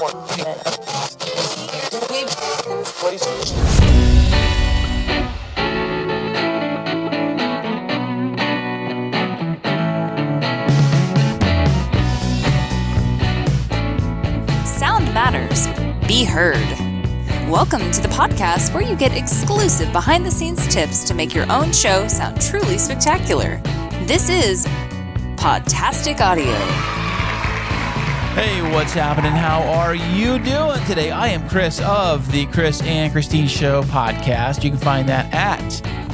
Sound matters. Be heard. Welcome to the podcast where you get exclusive behind-the-scenes tips to make your own show sound truly spectacular. This is Podtastic Audio. Hey, what's happening? How are you doing today? I am Chris of the Chris and Christine Show podcast. You can find that at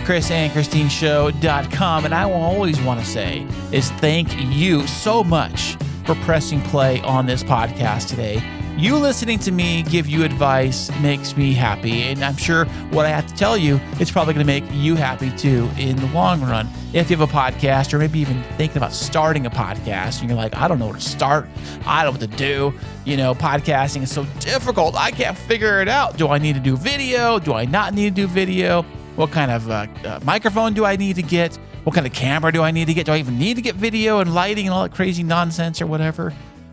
chrisandchristineshow.com. And I will always want to say is thank you so much for pressing play on this podcast today. You listening to me give you advice makes me happy, and I'm sure what I have to tell you, it's probably going to make you happy too in the long run. If you have a podcast, or maybe even thinking about starting a podcast, and you're like, I don't know where to start, I don't know what to do, podcasting is so difficult, I can't figure it out. Do I need to do video? Do I not need to do video? What kind of microphone do I need to get? What kind of camera do I need to get? Do I even need to get video and lighting and all that crazy nonsense or whatever?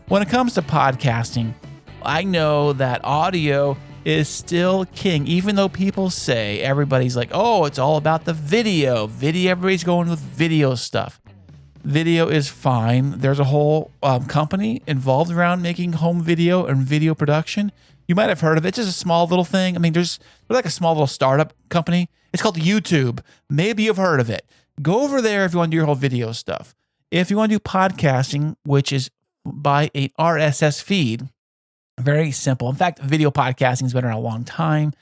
When it comes to podcasting, I know that audio is still king, even though people say, everybody's like, oh, it's all about the video. Everybody's going with video stuff. Video is fine. There's a whole company involved around making home video and video production. You might have heard of it. It's just a small little thing. I mean, they're like a small little startup company. It's called YouTube. Maybe you've heard of it. Go over there if you want to do your whole video stuff. If you want to do podcasting, which is by a RSS feed, very simple. In fact, video podcasting has been around a long time.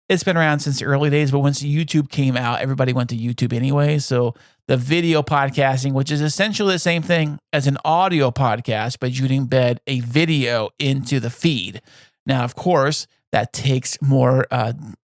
It's been around since the early days, but once YouTube came out, everybody went to YouTube anyway. So the video podcasting, which is essentially the same thing as an audio podcast, but you embed a video into the feed. Now, of course, that takes more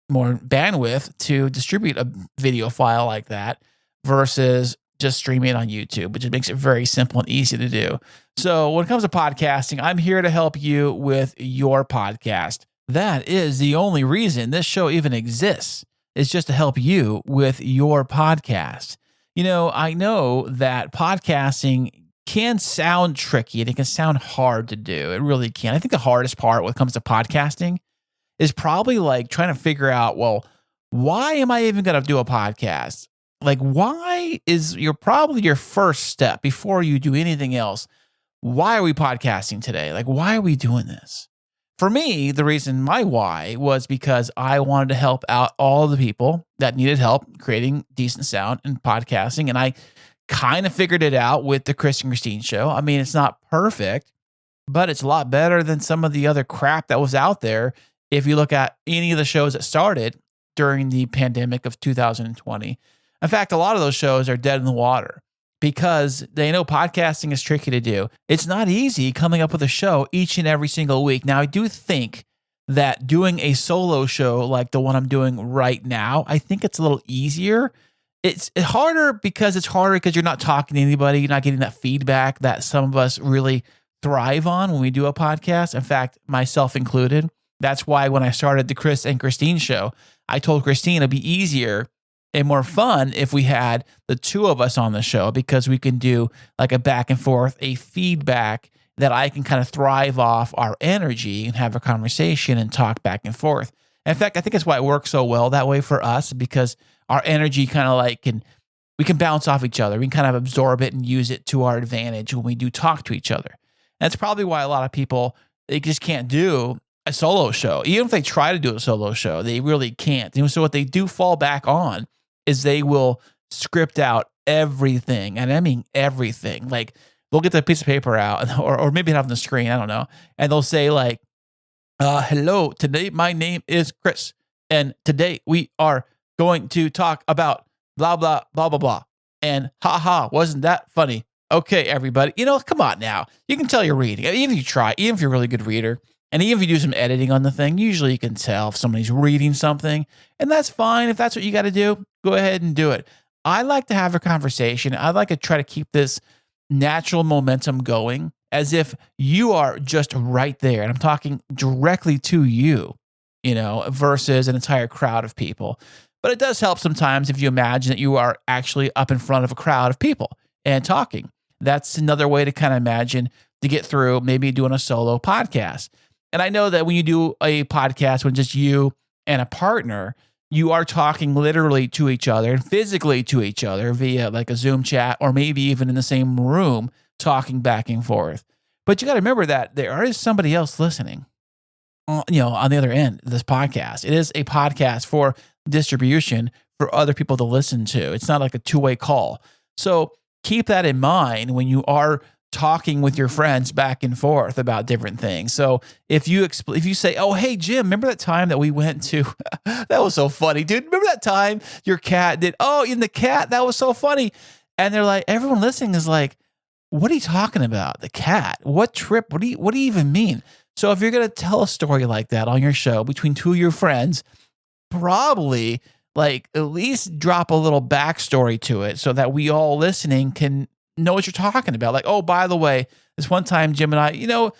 bandwidth to distribute a video file like that versus just streaming it on YouTube, which makes it very simple and easy to do. So when it comes to podcasting, I'm here to help you with your podcast. That is the only reason this show even exists, is just to help you with your podcast. I know that podcasting can sound tricky and it can sound hard to do. It really can. I think the hardest part when it comes to podcasting is probably like trying to figure out, well, why am I even going to do a podcast? Like, why is probably your first step before you do anything else? Why are we podcasting today? Like, why are we doing this? For me, the reason my why was because I wanted to help out all the people that needed help creating decent sound and podcasting. And I kind of figured it out with the Chris and Christine Show. I mean, it's not perfect, but it's a lot better than some of the other crap that was out there. If you look at any of the shows that started during the pandemic of 2020, in fact, a lot of those shows are dead in the water because they know podcasting is tricky to do. It's not easy coming up with a show each and every single week. Now, I do think that doing a solo show like the one I'm doing right now, I think it's a little easier. It's harder because you're not talking to anybody. You're not getting that feedback that some of us really thrive on when we do a podcast. In fact, myself included. That's why when I started the Chris and Christine Show, I told Christine it'd be easier and more fun if we had the two of us on the show, because we can do like a back and forth, a feedback that I can kind of thrive off our energy and have a conversation and talk back and forth. In fact, I think that's why it works so well that way for us, because our energy kind of like we can bounce off each other. We can kind of absorb it and use it to our advantage when we do talk to each other. That's probably why a lot of people, they just can't do a solo show. Even if they try to do a solo show, they really can't. So what they do fall back on is they will script out everything. And I mean everything. Like, they'll get the piece of paper out or maybe have it on the screen, I don't know. And they'll say like, hello, today my name is Chris. And today we are going to talk about blah, blah, blah, blah, blah. And haha, wasn't that funny? Okay, everybody. Come on now. You can tell you're reading. Even if you try, even if you're a really good reader, and even if you do some editing on the thing, usually you can tell if somebody's reading something. And that's fine. If that's what you got to do, go ahead and do it. I like to have a conversation. I like to try to keep this natural momentum going as if you are just right there. And I'm talking directly to you, versus an entire crowd of people. But it does help sometimes if you imagine that you are actually up in front of a crowd of people and talking. That's another way to kind of imagine to get through maybe doing a solo podcast. And I know that when you do a podcast when just you and a partner, you are talking literally to each other and physically to each other via like a Zoom chat or maybe even in the same room talking back and forth. But you got to remember that there is somebody else listening, on the other end of this podcast. It is a podcast for distribution for other people to listen to. It's not like a two-way call. So keep that in mind when you are talking with your friends back and forth about different things. So if you say, "Oh, hey Jim, remember that time that we went to? That was so funny, dude. Remember that time your cat did? Oh, in the cat, that was so funny." And they're like, everyone listening is like, "What are you talking about? The cat? What trip? What do you even mean?" So if you're gonna tell a story like that on your show between two of your friends, probably like at least drop a little backstory to it so that we all listening can know what you're talking about. Like, "Oh, by the way, this one time Jim and I,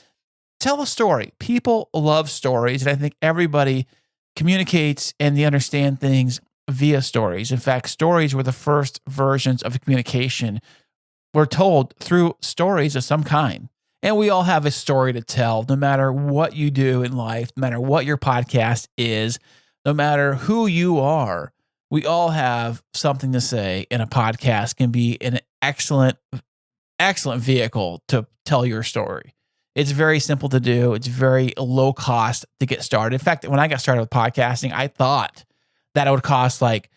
tell a story." People love stories. And I think everybody communicates and they understand things via stories. In fact, stories were the first versions of communication. We're told through stories of some kind. And we all have a story to tell, no matter what you do in life, no matter what your podcast is, no matter who you are. We all have something to say, and a podcast can be an excellent vehicle to tell your story. It's very simple to do. It's very low cost to get started. In fact, when I got started with podcasting, I thought that it would cost like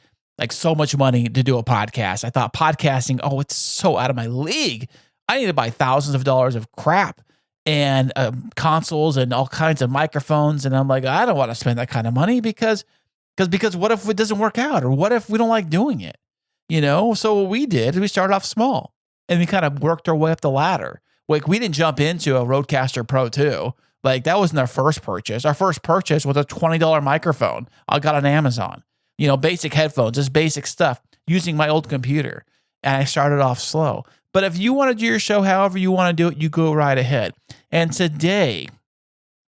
so much money to do a podcast. I thought podcasting, it's so out of my league. I need to buy thousands of dollars of crap and consoles and all kinds of microphones. And I'm like, I don't want to spend that kind of money because what if it doesn't work out? Or what if we don't like doing it? So what we did is we started off small and we kind of worked our way up the ladder. Like we didn't jump into a Rodecaster Pro 2. Like that wasn't our first purchase. Our first purchase was a $20 microphone I got on Amazon. Basic headphones, just basic stuff using my old computer. And I started off slow. But if you want to do your show however you want to do it, you go right ahead. And today,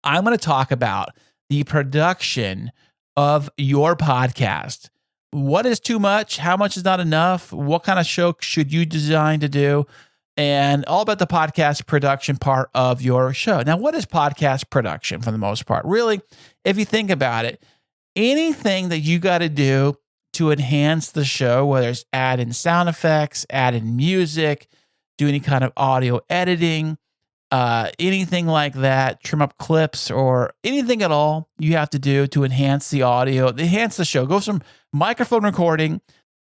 I'm going to talk about the production of your podcast. What is too much? How much is not enough? What kind of show should you design to do? And all about the podcast production part of your show. Now, what is podcast production for the most part? Really, if you think about it, anything that you got to do to enhance the show, whether it's add in sound effects, add in music, do any kind of audio editing, anything like that, trim up clips or anything at all you have to do to enhance the audio, enhance the show. Go from microphone recording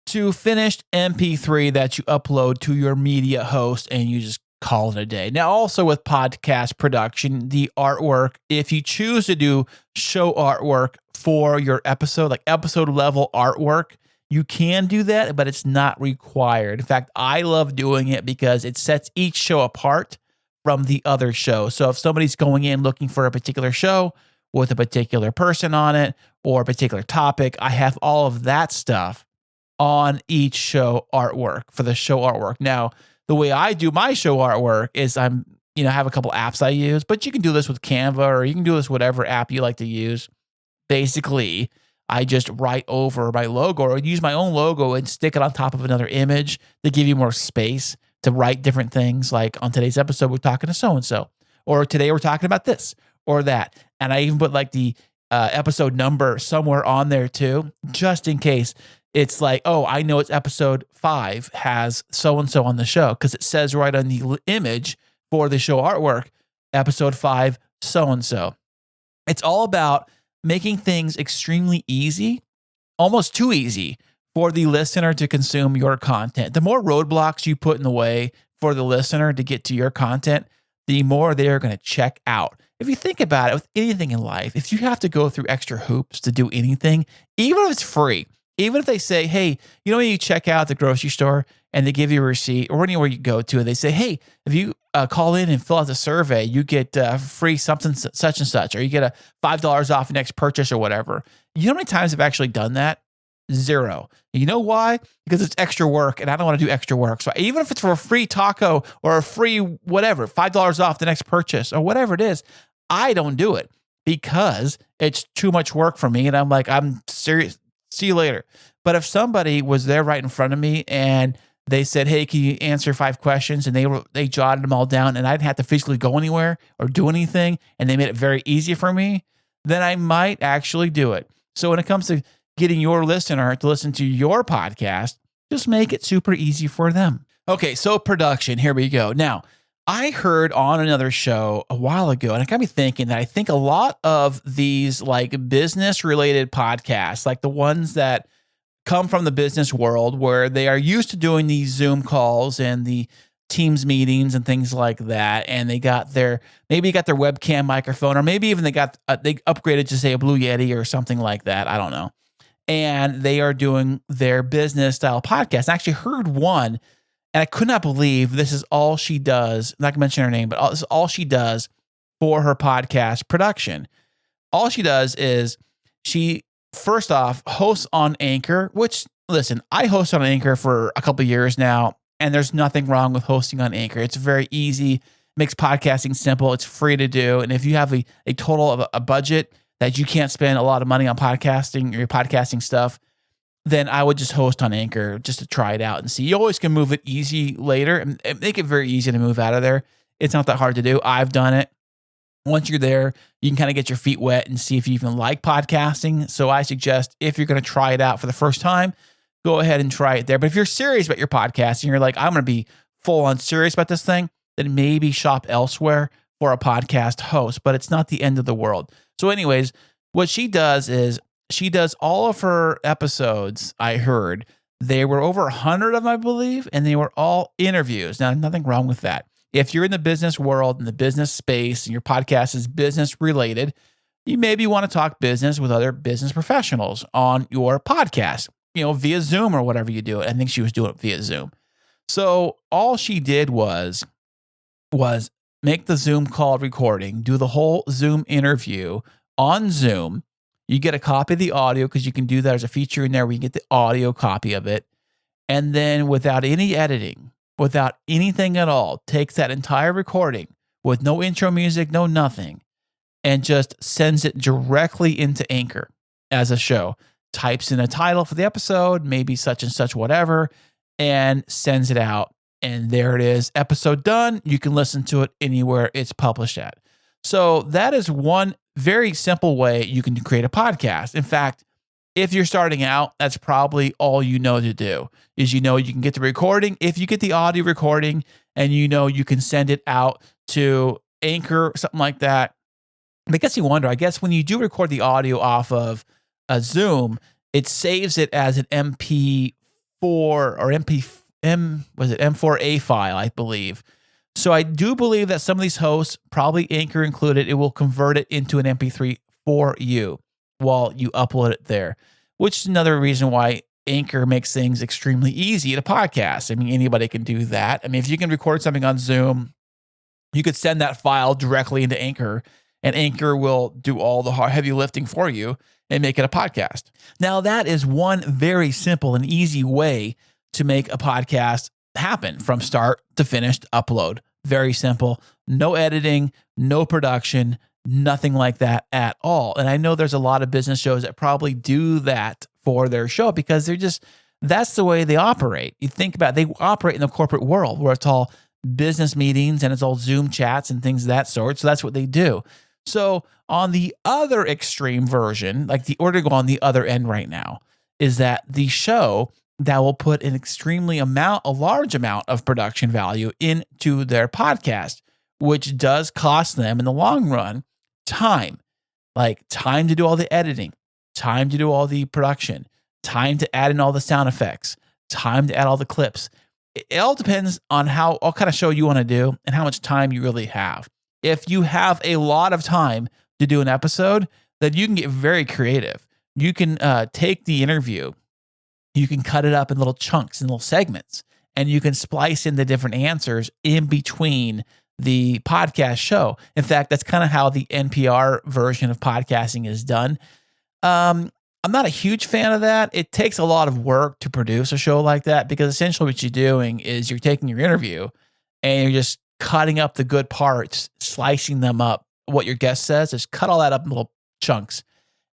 to finished MP3 that you upload to your media host and you just call it a day. Now, also with podcast production, the artwork, if you choose to do show artwork for your episode, like episode level artwork, you can do that, but it's not required. In fact, I love doing it because it sets each show apart from the other show. So if somebody's going in looking for a particular show with a particular person on it or a particular topic, I have all of that stuff on each show artwork for the show artwork. Now, the way I do my show artwork is I have a couple apps I use, but you can do this with Canva or you can do this whatever app you like to use. Basically, I just write over my logo or use my own logo and stick it on top of another image to give you more space to write different things. Like on today's episode, we're talking to so-and-so, or today we're talking about this or that. And I even put like the episode number somewhere on there too, just in case. It's like, I know it's episode 5 has so-and-so on the show because it says right on the image for the show artwork, episode 5, so-and-so. It's all about making things extremely easy, almost too easy for the listener to consume your content. The more roadblocks you put in the way for the listener to get to your content, the more they're going to check out. If you think about it with anything in life, if you have to go through extra hoops to do anything, even if it's free, even if they say, hey, when you check out the grocery store and they give you a receipt or anywhere you go to, and they say, hey, if you call in and fill out the survey, you get free something such and such, or you get a $5 off next purchase or whatever. You know how many times I've actually done that? 0. You know why? Because it's extra work and I don't want to do extra work. So even if it's for a free taco or a free whatever, $5 off the next purchase or whatever it is, I don't do it because it's too much work for me. And I'm like, I'm serious. See you later. But if somebody was there right in front of me and They said, hey, can you answer 5 questions? And they jotted them all down, and I didn't have to physically go anywhere or do anything, and they made it very easy for me, then I might actually do it. So when it comes to getting your listener to listen to your podcast, just make it super easy for them. Okay, so production, here we go. Now, I heard on another show a while ago, and it got me thinking that I think a lot of these like business-related podcasts, like the ones that come from the business world where they are used to doing these Zoom calls and the Teams meetings and things like that, and they got their webcam microphone, or maybe even they upgraded to say a Blue Yeti or something like that. I don't know. And they are doing their business style podcast. I actually heard one, and I could not believe this is all she does. I'm not going to mention her name, but this is all she does for her podcast production. All she does is she, first off, hosts on Anchor, which, listen, I host on Anchor for a couple of years now, and there's nothing wrong with hosting on Anchor. It's very easy, makes podcasting simple. It's free to do. And if you have a total of a budget that you can't spend a lot of money on podcasting or your podcasting stuff, then I would just host on Anchor just to try it out and see. You always can move it easy later and make it very easy to move out of there. It's not that hard to do. I've done it. Once you're there, you can kind of get your feet wet and see if you even like podcasting. So I suggest if you're going to try it out for the first time, go ahead and try it there. But if you're serious about your podcasting, you're like, I'm going to be full on serious about this thing, then maybe shop elsewhere for a podcast host, but it's not the end of the world. So anyways, what she does is she does all of her episodes. I heard there were over 100 of them, I believe, and they were all interviews. Now, nothing wrong with that. If you're in the business world, in the business space, and your podcast is business related, you maybe want to talk business with other business professionals on your podcast, via Zoom or whatever you do it. I think she was doing it via Zoom. So all she did was make the Zoom call recording, do the whole Zoom interview on Zoom. You get a copy of the audio because you can do that. There's a feature in there where you get the audio copy of it. And then without any editing, without anything at all, takes that entire recording with no intro music, no nothing, and just sends it directly into Anchor as a show. Types in a title for the episode, maybe such and such, whatever, and sends it out. And there it is, episode done. You can listen to it anywhere it's published at. So that is one very simple way you can create a podcast. In fact, if you're starting out, that's probably all you know to do is, you can get the recording. If you get the audio recording and you can send it out to Anchor, something like that. It gets you wonder, I guess when you do record the audio off of a Zoom, it saves it as an MP4 or M4A file, I believe. So I do believe that some of these hosts, probably Anchor included, it will convert it into an MP3 for you while you upload it there, which is another reason why Anchor makes things extremely easy to podcast. I mean, anybody can do that. I mean, if you can record something on Zoom, you could send that file directly into Anchor, and Anchor will do all the heavy lifting for you and make it a podcast. Now, that is one very simple and easy way to make a podcast happen from start to finished upload. Very simple. No editing, no production, nothing like that at all. And I know there's a lot of business shows that probably do that for their show because that's the way they operate. You think about it, they operate in the corporate world where it's all business meetings and it's all Zoom chats and things of that sort. So that's what they do. So on the other extreme version, like the order to go on the other end right now, is that the show that will put a large amount of production value into their podcast, which does cost them in the long run time, like time to do all the editing, time to do all the production, time to add in all the sound effects, time to add all the clips. It all depends on what kind of show you want to do and how much time you really have. If you have a lot of time to do an episode, then you can get very creative. You can take the interview, you can cut it up in little chunks and little segments, and you can splice in the different answers in between the podcast show. In fact, that's kind of how the NPR version of podcasting is done. I'm not a huge fan of that. It takes a lot of work to produce a show like that because essentially what you're doing is you're taking your interview and you're just cutting up the good parts, slicing them up. What your guest says is cut all that up in little chunks.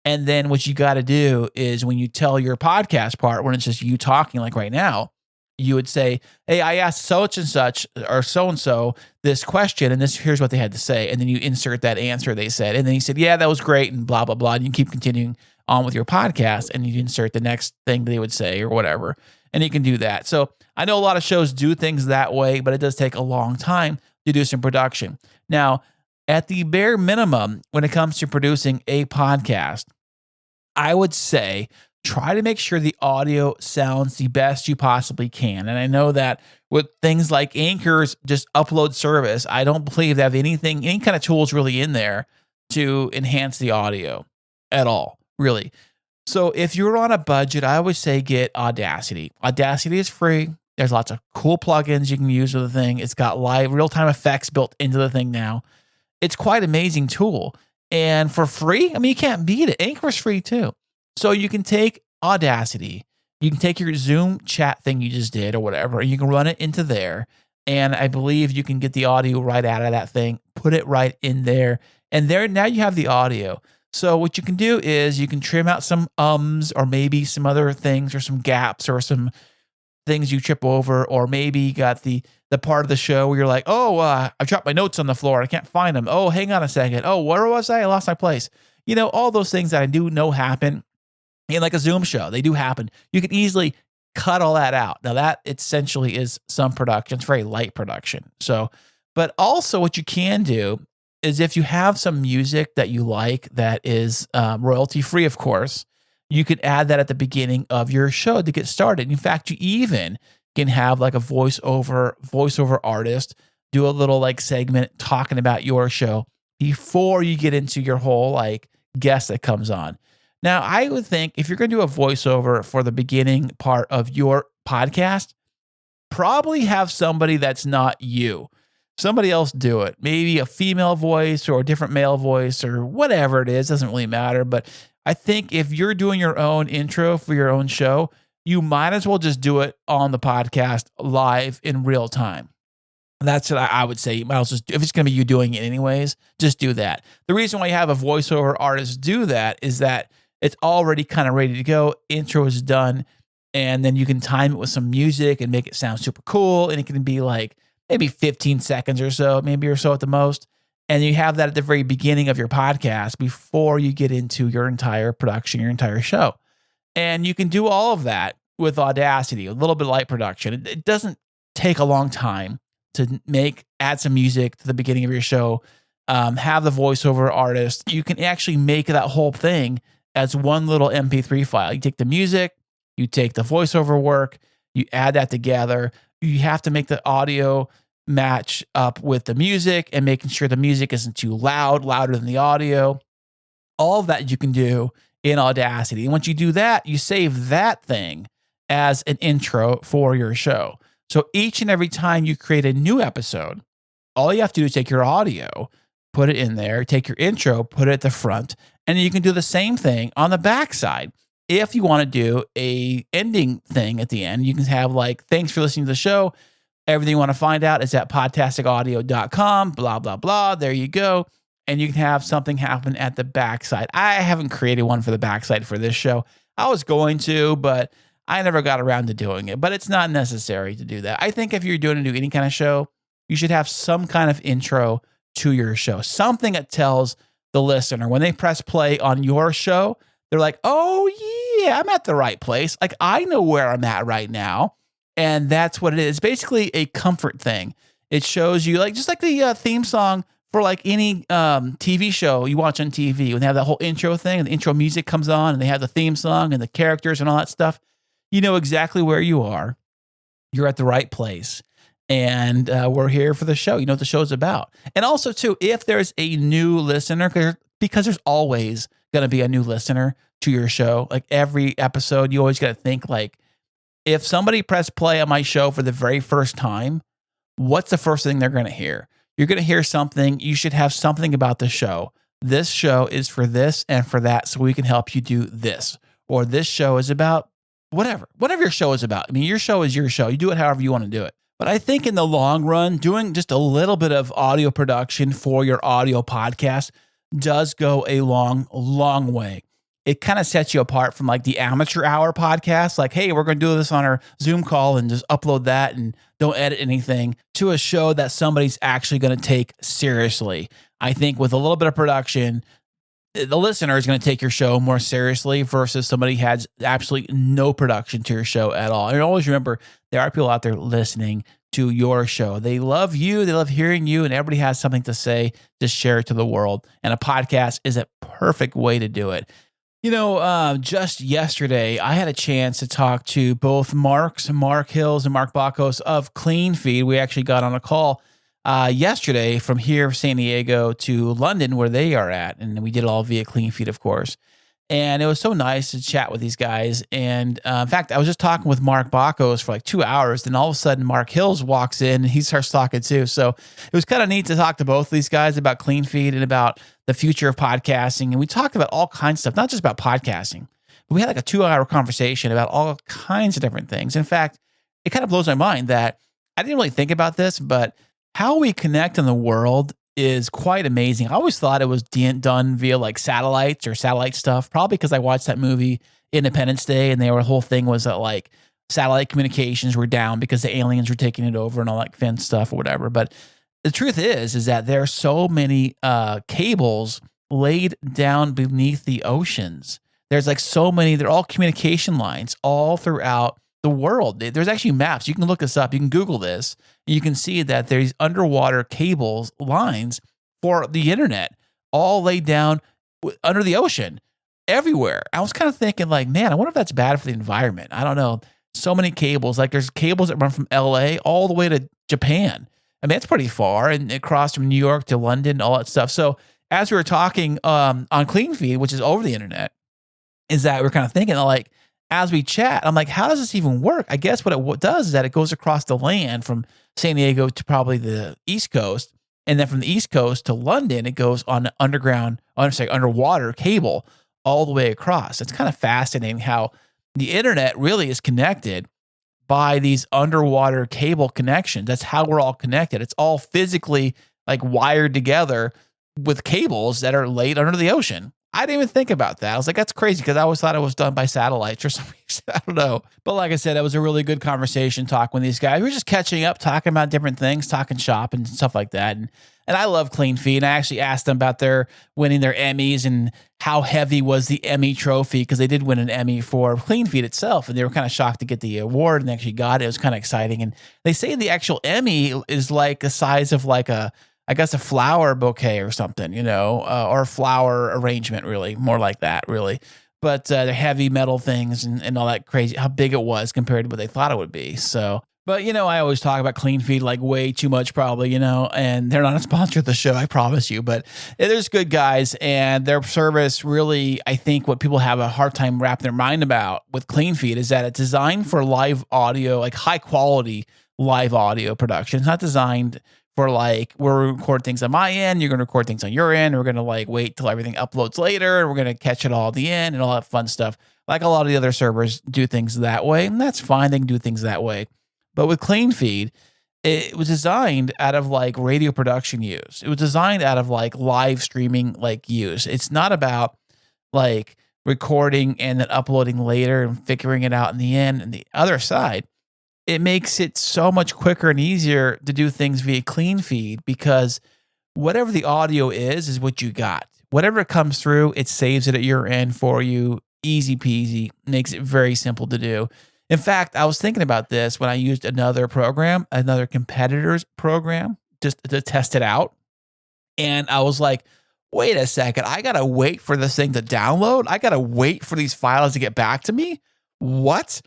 And then what you got to do is when you tell your podcast part, when it's just you talking like right now, you would say, hey, I asked such and such or so-and-so this question, and here's what they had to say. And then you insert that answer they said. And then you said, yeah, that was great, and blah, blah, blah. And you keep continuing on with your podcast, and you insert the next thing they would say or whatever. And you can do that. So I know a lot of shows do things that way, but it does take a long time to do some production. Now, at the bare minimum, when it comes to producing a podcast, I would say try to make sure the audio sounds the best you possibly can. And I know that with things like Anchor's just upload service, I don't believe they have any kind of tools really in there to enhance the audio at all, really. So if you're on a budget, I would say get Audacity. Audacity is free. There's lots of cool plugins you can use with the thing. It's got live real-time effects built into the thing now. It's quite an amazing tool. And for free, I mean, you can't beat it. Anchor's free too. So you can take Audacity, you can take your Zoom chat thing you just did or whatever, and you can run it into there. And I believe you can get the audio right out of that thing, put it right in there. And there, now you have the audio. So what you can do is you can trim out some ums or maybe some other things or some gaps or some things you trip over, or maybe you got the part of the show where you're like, oh, I dropped my notes on the floor. I can't find them. Oh, hang on a second. Oh, where was I? I lost my place. You know, all those things that I do know happen in like a Zoom show. They do happen. You can easily cut all that out. Now that essentially is some production. It's very light production. So, but also what you can do is if you have some music that you like that is royalty free, of course, you could add that at the beginning of your show to get started. In fact, you even can have like a voiceover artist do a little like segment talking about your show before you get into your whole like guest that comes on. Now, I would think if you're going to do a voiceover for the beginning part of your podcast, probably have somebody that's not you. Somebody else do it. Maybe a female voice or a different male voice or whatever it is. Doesn't really matter. But I think if you're doing your own intro for your own show, you might as well just do it on the podcast live in real time. That's what I would say. You might as well just, if it's going to be you doing it anyways, just do that. The reason why you have a voiceover artist do that is that it's already kind of ready to go. Intro is done. And then you can time it with some music and make it sound super cool. And it can be like maybe 15 seconds or so, maybe or so at the most. And you have that at the very beginning of your podcast before you get into your entire production, your entire show. And you can do all of that with Audacity, a little bit of light production. It doesn't take a long time to add some music to the beginning of your show, have the voiceover artist. You can actually make that whole thing as one little MP3 file. You take the music, you take the voiceover work, you add that together. You have to make the audio match up with the music and making sure the music isn't too louder than the audio. All of that you can do in Audacity. And once you do that, you save that thing as an intro for your show. So each and every time you create a new episode, all you have to do is take your audio, put it in there, take your intro, put it at the front, and you can do the same thing on the backside. If you want to do a ending thing at the end, you can have like, thanks for listening to the show. Everything you want to find out is at podtasticaudio.com, blah, blah, blah. There you go. And you can have something happen at the backside. I haven't created one for the backside for this show. I was going to, but I never got around to doing it. But it's not necessary to do that. I think if you're doing any kind of show, you should have some kind of intro to your show. Something that tells the listener when they press play on your show, they're like, oh yeah, I'm at the right place. Like I know where I'm at right now. And that's what it is. Basically a comfort thing. It shows you like, just like the theme song for like any TV show you watch on TV, when they have that whole intro thing and the intro music comes on and they have the theme song and the characters and all that stuff, you know exactly where you are. You're at the right place. And we're here for the show. You know what the show's about. And also too, if there's a new listener, because there's always going to be a new listener to your show, like every episode, you always got to think like, if somebody pressed play on my show for the very first time, what's the first thing they're going to hear? You're going to hear something. You should have something about the show. This show is for this and for that, so we can help you do this. Or this show is about whatever your show is about. I mean, your show is your show. You do it however you want to do it. But I think in the long run, doing just a little bit of audio production for your audio podcast does go a long, long way. it kind of sets you apart from like the amateur hour podcast. Like, hey, we're going to do this on our Zoom call and just upload that and don't edit anything, to a show that somebody's actually going to take seriously. I think with a little bit of production, the listener is going to take your show more seriously versus somebody who has absolutely no production to your show at all. And always remember, there are people out there listening to your show. They love you. They love hearing you, and everybody has something to say. Just share it to the world. And a podcast is a perfect way to do it. Just yesterday, I had a chance to talk to both Mark Hills and Mark Bakos of CleanFeed. We actually got on a call yesterday from here, San Diego, to London, where they are at. And we did it all via CleanFeed, of course. And it was so nice to chat with these guys. And in fact, I was just talking with Mark Bakos for like 2 hours. Then all of a sudden, Mark Hills walks in and he starts talking too. So it was kind of neat to talk to both of these guys about CleanFeed and about the future of podcasting. And we talked about all kinds of stuff, not just about podcasting. But we had like a 2-hour conversation about all kinds of different things. In fact, it kind of blows my mind that I didn't really think about this, but how we connect in the world is quite amazing. I always thought it was done via like satellites or satellite stuff, probably because I watched that movie Independence Day, and the whole thing was that like satellite communications were down because the aliens were taking it over and all that fun stuff or whatever. But the truth is that there are so many cables laid down beneath the oceans. There's like so many, they're all communication lines all throughout the world. There's actually maps. You can look this up. You can Google this. You can see that there's underwater cables lines for the internet all laid down under the ocean everywhere. I was kind of thinking like, man, I wonder if that's bad for the environment. I don't know. So many cables, like there's cables that run from LA all the way to Japan. I mean, it's pretty far, and across from New York to London, all that stuff. So as we were talking on CleanFeed, which is over the internet, is that we're kind of thinking like, as we chat, I'm like, how does this even work? I guess what it does is that it goes across the land from San Diego to probably the East Coast. And then from the East Coast to London, it goes on underwater cable all the way across. It's kind of fascinating how the internet really is connected by these underwater cable connections. That's how we're all connected. It's all physically like wired together with cables that are laid under the ocean. I didn't even think about that. I was like, that's crazy, because I always thought it was done by satellites or some reason. I don't know. But like I said, it was a really good conversation talking with these guys. We were just catching up, talking about different things, talking shop and stuff like that. And I love CleanFeed. And I actually asked them about their winning their Emmys and how heavy was the Emmy trophy, because they did win an Emmy for CleanFeed itself. And they were kind of shocked to get the award, and they actually got it. It was kind of exciting. And they say the actual Emmy is like the size of like a flower bouquet or something, or a flower arrangement, really, more like that, really. But they're heavy metal things and all that crazy, how big it was compared to what they thought it would be. So, but, I always talk about CleanFeed like way too much probably, and they're not a sponsor of the show, I promise you. But there's good guys, and their service really, I think what people have a hard time wrapping their mind about with CleanFeed is that it's designed for live audio, like high quality live audio production. It's not designed for like, we're recording things on my end, you're going to record things on your end, and we're going to like wait till everything uploads later, and we're going to catch it all at the end and all that fun stuff. Like a lot of the other servers do things that way, and that's fine. They can do things that way. But with CleanFeed, it was designed out of like radio production use. It was designed out of like live streaming like use. It's not about like recording and then uploading later and figuring it out in the end. And the other side, it makes it so much quicker and easier to do things via CleanFeed, because whatever the audio is what you got. Whatever comes through, it saves it at your end for you. Easy peasy. Makes it very simple to do. In fact, I was thinking about this when I used another program, another competitor's program, just to test it out. And I was like, wait a second, I got to wait for this thing to download? I got to wait for these files to get back to me? What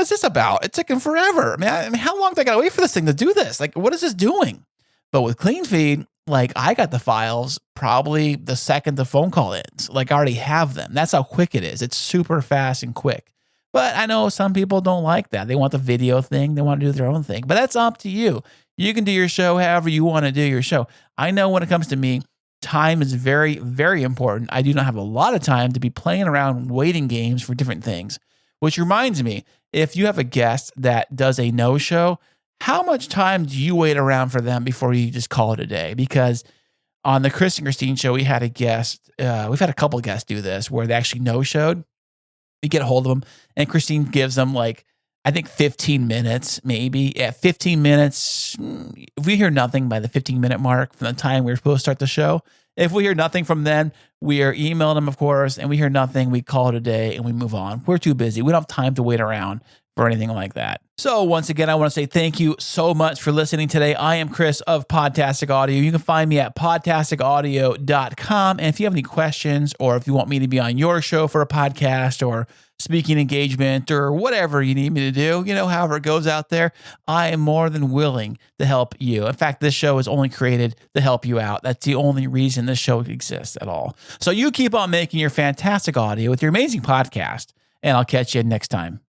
is this about? It's taking forever. I mean, how long do I got to wait for this thing to do this? Like, what is this doing? But with CleanFeed, like I got the files probably the second the phone call ends. Like I already have them. That's how quick it is. It's super fast and quick. But I know some people don't like that. They want the video thing. They want to do their own thing. But that's up to you. You can do your show however you want to do your show. I know when it comes to me, time is very, very important. I do not have a lot of time to be playing around waiting games for different things. Which reminds me, if you have a guest that does a no-show, how much time do you wait around for them before you just call it a day? Because On the Chris and Christine show, we had a guest. We've had a couple of guests do this where they actually no-showed. We get a hold of them, and Christine gives them like, I think 15 minutes, maybe. At 15 minutes, if we hear nothing by the 15-minute mark from the time we were supposed to start the show, if we hear nothing from them, we are emailing them, of course, and we hear nothing, we call it a day, and we move on. We're too busy. We don't have time to wait around for anything like that. So once again, I want to say thank you so much for listening today. I am Chris of Podtastic Audio. You can find me at podtasticaudio.com. And if you have any questions, or if you want me to be on your show for a podcast or speaking engagement or whatever you need me to do, however it goes out there, I am more than willing to help you. In fact, this show is only created to help you out. That's the only reason this show exists at all. So you keep on making your fantastic audio with your amazing podcast, and I'll catch you next time.